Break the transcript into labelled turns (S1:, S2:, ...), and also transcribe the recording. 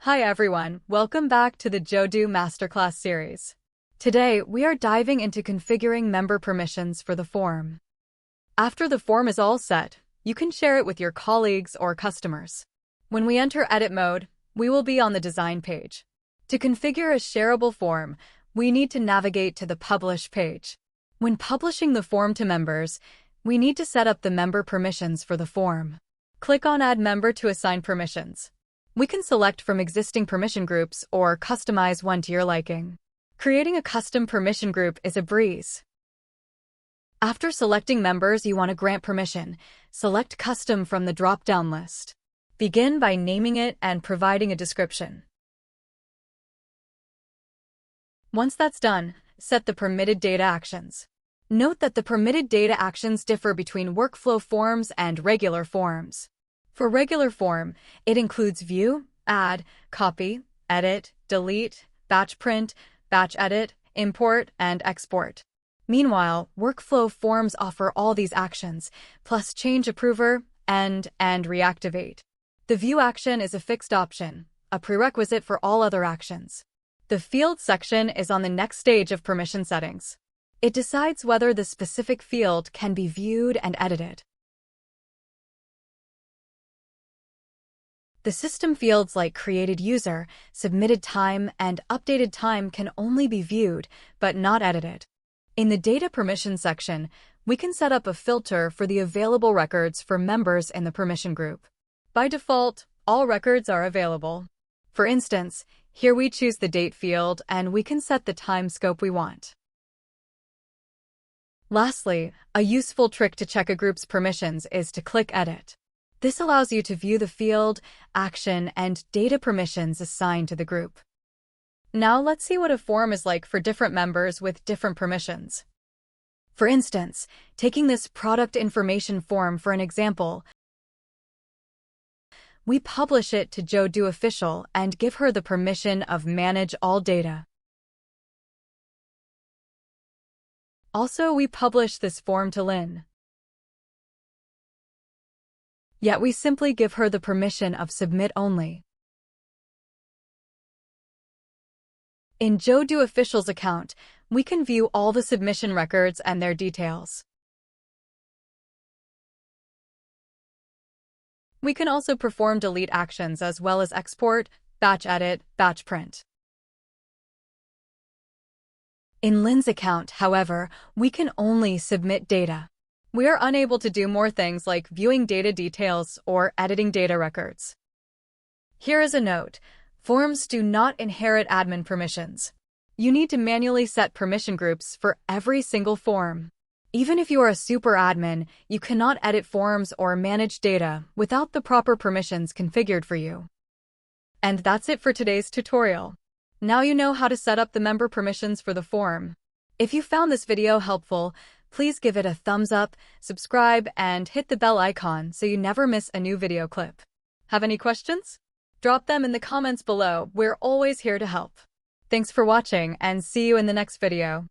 S1: Hi everyone, welcome back to the Jodoo Masterclass series. Today, we are diving into configuring member permissions for the form. After the form is all set, you can share it with your colleagues or customers. When we enter edit mode, we will be on the design page. To configure a shareable form, we need to navigate to the publish page. When publishing the form to members, we need to set up the member permissions for the form. Click on Add Member to assign permissions. We can select from existing permission groups or customize one to your liking. Creating a custom permission group is a breeze. After selecting members you want to grant permission, select Custom from the drop-down list. Begin by naming it and providing a description. Once that's done, set the permitted data actions. Note that the permitted data actions differ between workflow forms and regular forms. For regular form, it includes view, add, copy, edit, delete, batch print, batch edit, import, and export. Meanwhile, workflow forms offer all these actions, plus change approver, end, and reactivate. The view action is a fixed option, a prerequisite for all other actions. The field section is on the next stage of permission settings. It decides whether the specific field can be viewed and edited. The system fields like created user, submitted time, and updated time can only be viewed, but not edited. In the data permission section, we can set up a filter for the available records for members in the permission group. By default, all records are available. For instance, here we choose the date field and we can set the time scope we want. Lastly, a useful trick to check a group's permissions is to click Edit. This allows you to view the field, action, and data permissions assigned to the group. Now let's see what a form is like for different members with different permissions. For instance, taking this product information form for an example, we publish it to Jodoo Official and give her the permission of Manage All Data. Also, we publish this form to Lynn. Yet we simply give her the permission of Submit Only. In Jodoo Official's account, we can view all the submission records and their details. We can also perform delete actions as well as export, batch edit, batch print. In Lynn's account, however, we can only submit data. We are unable to do more things like viewing data details or editing data records. Here is a note: forms do not inherit admin permissions. You need to manually set permission groups for every single form. Even if you are a super admin, you cannot edit forms or manage data without the proper permissions configured for you. And that's it for today's tutorial. Now you know how to set up the member permissions for the form. If you found this video helpful, please give it a thumbs up, subscribe, and hit the bell icon so you never miss a new video clip. Have any questions? Drop them in the comments below. We're always here to help. Thanks for watching and see you in the next video.